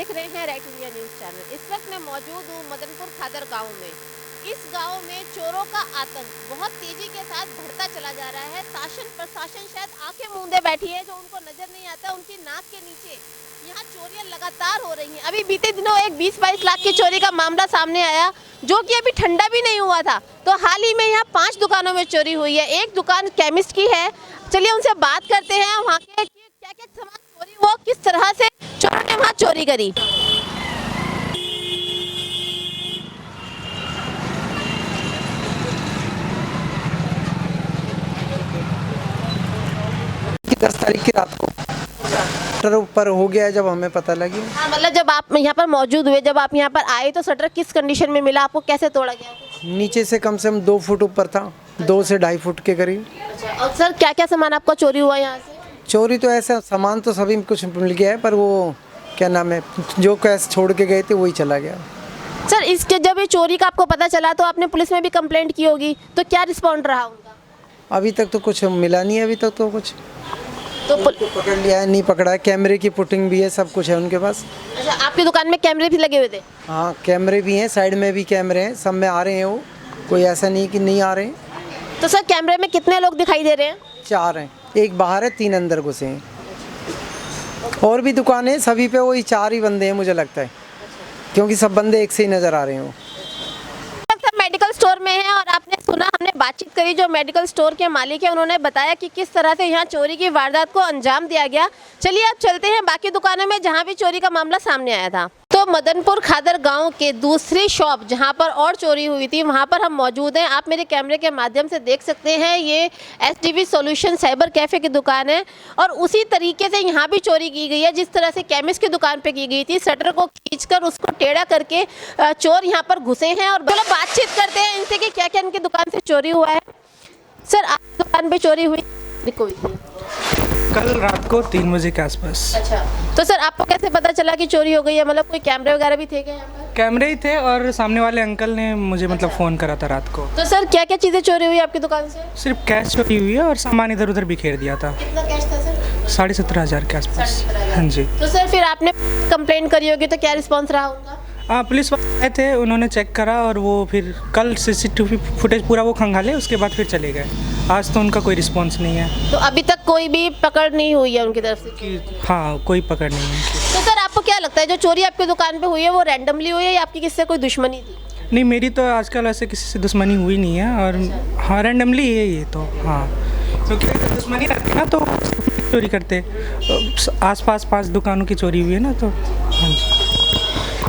देख रहे हैं राइट इंडिया न्यूज चैनल। इस वक्त मैं मौजूद हूँ मदनपुर खादर गांव में। इस गांव में चोरों का आतंक बहुत तेजी के साथ बढ़ता चला जा रहा है। शासन प्रशासन शायद आंखें मूंदे बैठी है, जो उनको नजर नहीं आता। उनकी नाक के नीचे यहाँ चोरियां लगातार हो रही हैं। अभी बीते दिनों एक 20-22 लाख की चोरी का मामला सामने आया, जो कि अभी ठंडा भी नहीं हुआ था। तो हाल ही में यहाँ 5 दुकानों में चोरी हुई है। एक दुकान केमिस्ट की है। चलिए उनसे बात करते हैं, वहाँ के क्या क्या सामान चोरी हुआ, किस तरह से चोरों ने वहाँ चोरी करी। 10 तारीख की रात को शटर ऊपर हो गया है, जब हमें पता लगी। हाँ, मतलब जब आप यहाँ पर मौजूद हुए, जब आप यहाँ पर आए, तो शटर किस कंडीशन में मिला आपको, कैसे तोड़ा गया? नीचे से कम 2 फुट ऊपर था, 2 से 2.5 फुट के करीब। अच्छा, और सर क्या क्या सामान आपका चोरी हुआ यहाँ से? चोरी तो ऐसा सामान तो सभी कुछ मिल गया है, पर वो क्या नाम है, जो कैश छोड़ के गए थे वही चला गया। सर इसके जब ये चोरी का आपको पता चला तो आपने पुलिस में भी कंप्लेंट की होगी, तो क्या रिस्पॉन्ड रहा उनका? अभी तक तो कुछ मिला नहीं है, अभी तक तो कुछ तो पकड़ लिया है, नहीं पकड़ा है। कैमरे की पुटिंग भी है, सब कुछ है उनके पास। अच्छा, आपकी दुकान में कैमरे भी लगे हुए थे? हाँ, कैमरे भी हैं, साइड में भी कैमरे हैं, सब में आ रहे हैं वो, कोई ऐसा नहीं कि नहीं आ रहे हैं। तो सर कैमरे में कितने लोग दिखाई दे रहे हैं? 4 हैं, एक बाहर है, 3 अंदर घुसे हैं। और भी दुकानें, सभी पे वही 4 ही बंदे हैं मुझे लगता है, क्योंकि सब बंदे एक से ही नज़र आ रहे हैं वो। सब मेडिकल स्टोर में है, और आपने सुना, हमने बातचीत करी जो मेडिकल स्टोर के मालिक है, उन्होंने बताया कि किस तरह से यहाँ चोरी की वारदात को अंजाम दिया गया। चलिए अब चलते हैं बाकी दुकानों में जहाँ भी चोरी का मामला सामने आया था। तो मदनपुर खादर गांव के दूसरी शॉप जहां पर और चोरी हुई थी, वहां पर हम मौजूद हैं। आप मेरे कैमरे के माध्यम से देख सकते हैं, ये एसडीवी सॉल्यूशन साइबर कैफ़े की दुकान है, और उसी तरीके से यहाँ भी चोरी की गई है जिस तरह से केमिस्ट की दुकान पे की गई थी। शटर को खींचकर उसको टेढ़ा करके चोर यहाँ पर घुसे हैं, और चलो बातचीत करते हैं इनसे कि क्या क्या इनकी दुकान से चोरी हुआ है। सर आपकी दुकान पे चोरी हुई थी? कल रात को 3 बजे के आसपास। अच्छा, तो सर आपको कैसे पता चला कि चोरी हो गई है? मतलब कोई कैमरे वगैरह भी थे क्या यहाँ पर? कैमरे ही थे, और सामने वाले अंकल ने मुझे मतलब फ़ोन करा था रात को। तो सर क्या क्या चीज़ें चोरी हुई आपकी दुकान से? सिर्फ कैश चोरी हुई है, और सामान इधर उधर बिखेर दिया था। कितना कैश था सर? 17,500 के आसपास। हाँ जी। तो सर फिर आपने कंप्लेंट करी होगी, तो क्या रिस्पांस रहा उनका? हाँ, पुलिस वाले आए थे, उन्होंने चेक करा, और वो फिर कल सीसीटीवी फुटेज पूरा वो खंगाले, उसके बाद फिर चले गए। आज तो उनका कोई रिस्पॉन्स नहीं है। तो अभी तक कोई भी पकड़ नहीं हुई है उनकी तरफ से? कि हाँ, कोई पकड़ नहीं है उनकी। तो सर आपको क्या लगता है, जो चोरी आपकी दुकान पे हुई है वो रैंडमली हुई है या आपकी किससे कोई दुश्मनी थी? नहीं, मेरी तो आजकल ऐसे किसी से दुश्मनी हुई नहीं है, और हाँ, रैंडमली है ये तो। हाँ, क्योंकि अगर दुश्मनी रहती ना तो चोरी करते। आसपास 5 दुकानों की चोरी हुई है ना, तो हाँ जी।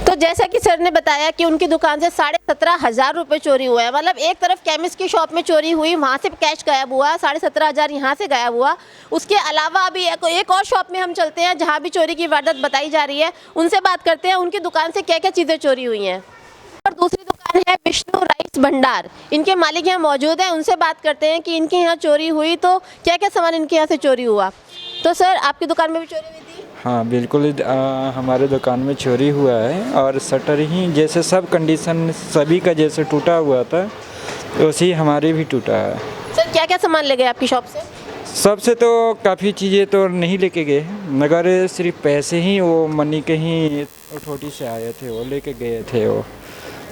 तो जैसा कि सर ने बताया कि उनकी दुकान से 17,500 रुपये चोरी हुआ है। मतलब एक तरफ केमिस्ट की शॉप में चोरी हुई, वहाँ से कैश गायब हुआ, 17,500 यहाँ से गायब हुआ। उसके अलावा अभी एक और शॉप में हम चलते हैं जहाँ भी चोरी की वारदात बताई जा रही है, उनसे बात करते हैं उनकी दुकान से क्या क्या चीज़ें चोरी हुई हैं। और दूसरी दुकान है विष्णु राइस भंडार, इनके मालिक यहाँ मौजूद हैं, उनसे बात करते हैं कि इनके यहाँ चोरी हुई तो क्या क्या सामान इनके यहाँ से चोरी हुआ। तो सर आपकी दुकान में भी चोरी हुई थी? हाँ बिल्कुल, हमारे दुकान में चोरी हुआ है, और शटर ही जैसे सब कंडीशन सभी का जैसे टूटा हुआ था, वैसे हमारी भी टूटा है। सर क्या क्या सामान ले गए आपकी शॉप से? सबसे तो काफ़ी चीज़ें तो नहीं लेके गए, मगर सिर्फ पैसे ही, वो मनी के ही छोटी से आए थे, वो लेके गए थे। वो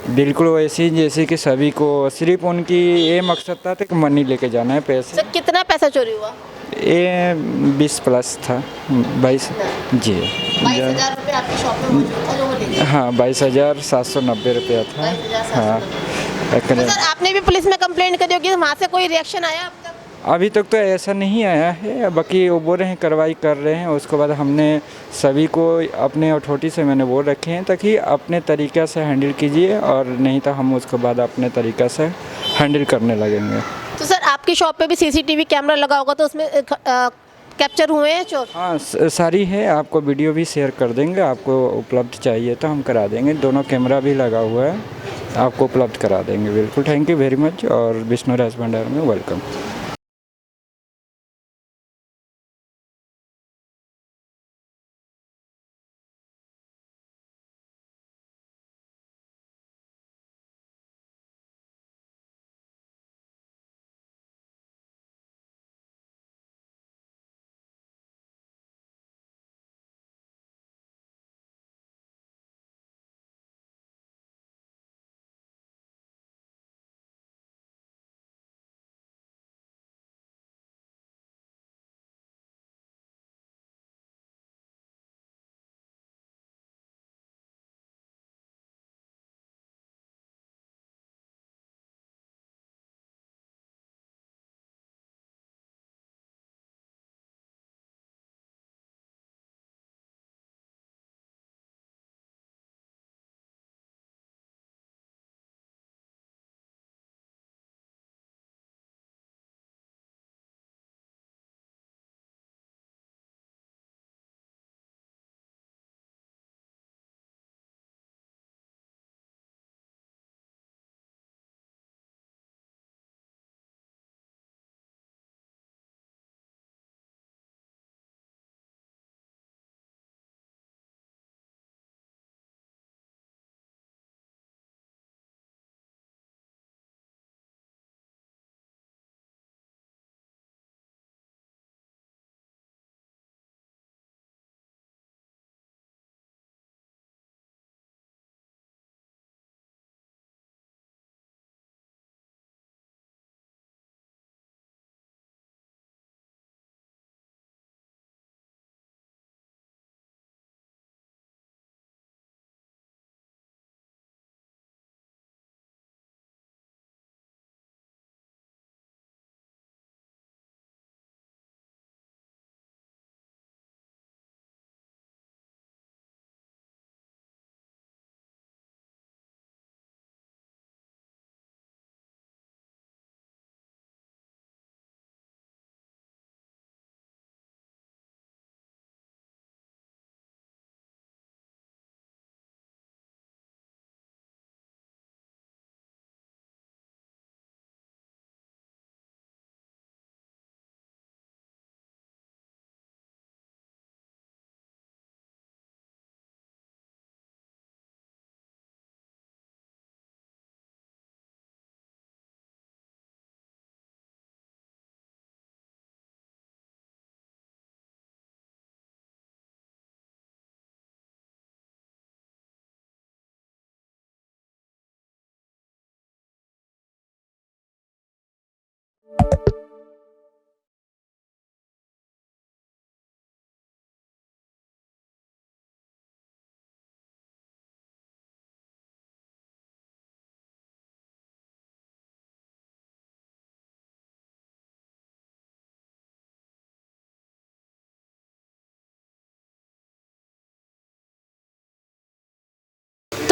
बिल्कुल वैसे ही जैसे कि सभी को, सिर्फ उनकी ये मकसद था कि मनी लेके जाना है, पैसे। सर कितना पैसा चोरी हुआ? ये 20 प्लस था, 22 जी। 22,000 रुपये आपकी शॉप में मौजूद था जो वो ले गए? हाँ, 22,790 रुपया था। 22,790। तो सर आपने भी पुलिस में कंप्लेंट करी होगी, वहाँ से कोई रिएक्शन आया अब तक? अभी तक तो ऐसा नहीं आया है, बाकी वो बोल रहे हैं कार्रवाई कर रहे हैं। उसके बाद हमने सभी को अपने अथॉरिटी से मैंने बोल रखे हैं ताकि अपने तरीक़े से हैंडल कीजिए, और नहीं तो हम उसके बाद अपने तरीक़े से हैंडल करने लगेंगे। तो सर आपकी शॉप पे भी सीसीटीवी कैमरा लगा होगा, तो उसमें कैप्चर हुए हैं चोर? हाँ, सारी है, आपको वीडियो भी शेयर कर देंगे। आपको उपलब्ध चाहिए तो हम करा देंगे, दोनों कैमरा भी लगा हुआ है, आपको उपलब्ध करा देंगे। बिल्कुल, थैंक यू वेरी मच, और विष्णु राइस भंडार में वेलकम।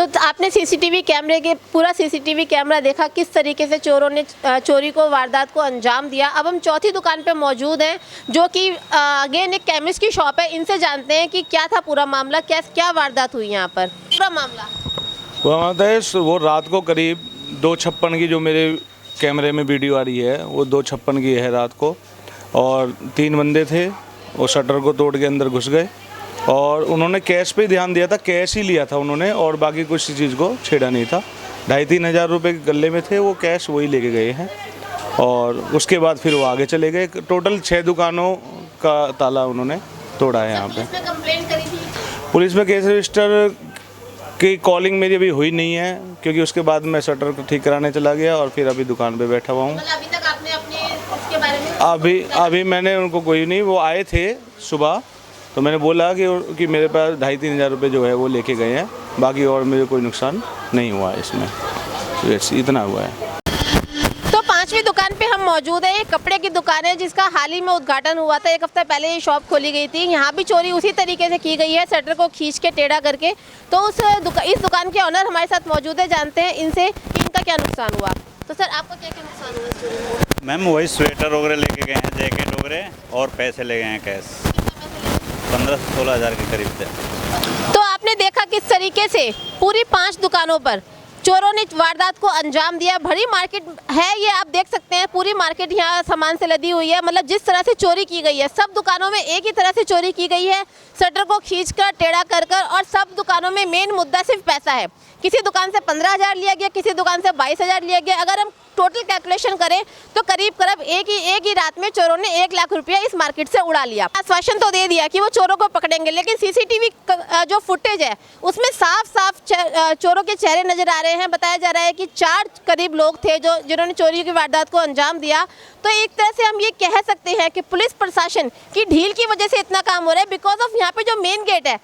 तो आपने सीसीटीवी कैमरे के पूरा सीसीटीवी कैमरा देखा किस तरीके से चोरों ने चोरी को वारदात को अंजाम दिया। अब हम चौथी दुकान पे मौजूद हैं जो कि अगेन एक केमिस्ट की शॉप है। इनसे जानते हैं कि क्या था पूरा मामला, क्या वारदात हुई यहाँ पर, पूरा मामला। वो रात को करीब 2:56 की जो मेरे कैमरे में वीडियो आ रही है वो 2:56 की है रात को, और 3 बंदे थे। वो शटर को तोड़ के अंदर घुस गए और उन्होंने कैश पे ध्यान दिया था, कैश ही लिया था उन्होंने और बाकी कुछ चीज़ को छेड़ा नहीं था। 2,500-3 हज़ार रुपये के गले में थे, वो कैश वही लेके गए हैं और उसके बाद फिर वो आगे चले गए। टोटल 6 दुकानों का ताला उन्होंने तोड़ा है यहाँ पे। कंप्लेंट करी थी? पुलिस में केस रजिस्टर की कॉलिंग मेरी अभी हुई नहीं है क्योंकि उसके बाद मैं शटर को ठीक कराने चला गया और फिर अभी दुकान पे बैठा हुआ हूँ। अभी तक आपने अपने इसके बारे में अभी मैंने उनको कोई नहीं, वो आए थे सुबह तो मैंने बोला कि मेरे पास 2,500-3 हज़ार रुपये जो है वो लेके गए हैं, बाकी और मुझे कोई नुकसान नहीं हुआ है इसमें, तो इतना हुआ है। तो 5वीं दुकान पे हम मौजूद है। ये कपड़े की दुकान है जिसका हाल ही में उद्घाटन हुआ था। 1 हफ्ता पहले ये शॉप खोली गई थी। यहाँ भी चोरी उसी तरीके से की गई है, शटर को खींच के टेढ़ा करके। तो इस दुकान के ऑनर हमारे साथ मौजूद है, जानते हैं इनसे कि इनका क्या नुकसान हुआ। तो सर आपका क्या नुकसान हुआ इस चोरी में? मैम वही स्वेटर वगैरह लेके गए हैं, जैकेट वगैरह, और पैसे ले गए हैं कैश 15 से 16 हज़ार के करीब थे। तो आपने देखा किस तरीके से पूरी 5 दुकानों पर चोरों ने वारदात को अंजाम दिया। भरी मार्केट है ये, आप देख सकते हैं पूरी मार्केट यहाँ सामान से लदी हुई है। मतलब जिस तरह से चोरी की गई है, सब दुकानों में एक ही तरह से चोरी की गई है, शटर को खींचकर टेढ़ा कर कर। और सब दुकानों में मेन मुद्दा सिर्फ पैसा है। किसी दुकान से 15,000 लिया गया, किसी दुकान से 22,000 लिया गया। अगर हम टोटल कैलकुलेशन करें तो करीब एक ही रात में चोरों ने 1 लाख रुपया इस मार्केट से उड़ा लिया। आश्वासन तो दे दिया कि वो चोरों को पकड़ेंगे, लेकिन सीसीटीवी जो फुटेज है उसमें साफ साफ चोरों के चेहरे नजर आ रहे हैं। बताया जा रहा है कि 4 करीब लोग थे जिन्होंने चोरी की वारदात को अंजाम दिया। तो एक तरह से हम ये कह सकते हैं कि पुलिस प्रशासन की ढील की वजह से इतना काम हो रहा है। बिकॉज ऑफ यहाँ पे जो मेन गेट है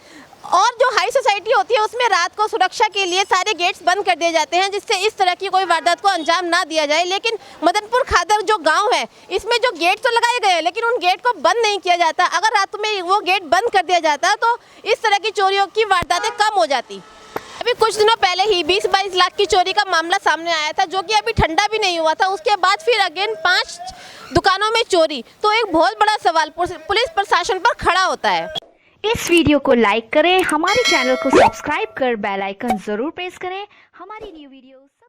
और जो हाई सोसाइटी होती है उसमें रात को सुरक्षा के लिए सारे गेट्स बंद कर दिए जाते हैं, जिससे इस तरह की कोई वारदात को अंजाम ना दिया जाए। लेकिन मदनपुर खादर जो गांव है इसमें जो गेट तो लगाए गए हैं लेकिन उन गेट को बंद नहीं किया जाता। अगर रात में वो गेट बंद कर दिया जाता तो इस तरह की चोरियों की वारदातें कम हो जाती। अभी कुछ दिनों पहले ही 20-22 लाख की चोरी का मामला सामने आया था, जो कि अभी ठंडा भी नहीं हुआ था। उसके बाद फिर अगेन 5 दुकानों में चोरी। तो एक बहुत बड़ा सवाल पुलिस प्रशासन पर खड़ा होता है। इस वीडियो को लाइक करें, हमारे चैनल को सब्सक्राइब कर बेल आइकन जरूर प्रेस करें हमारी न्यू वीडियो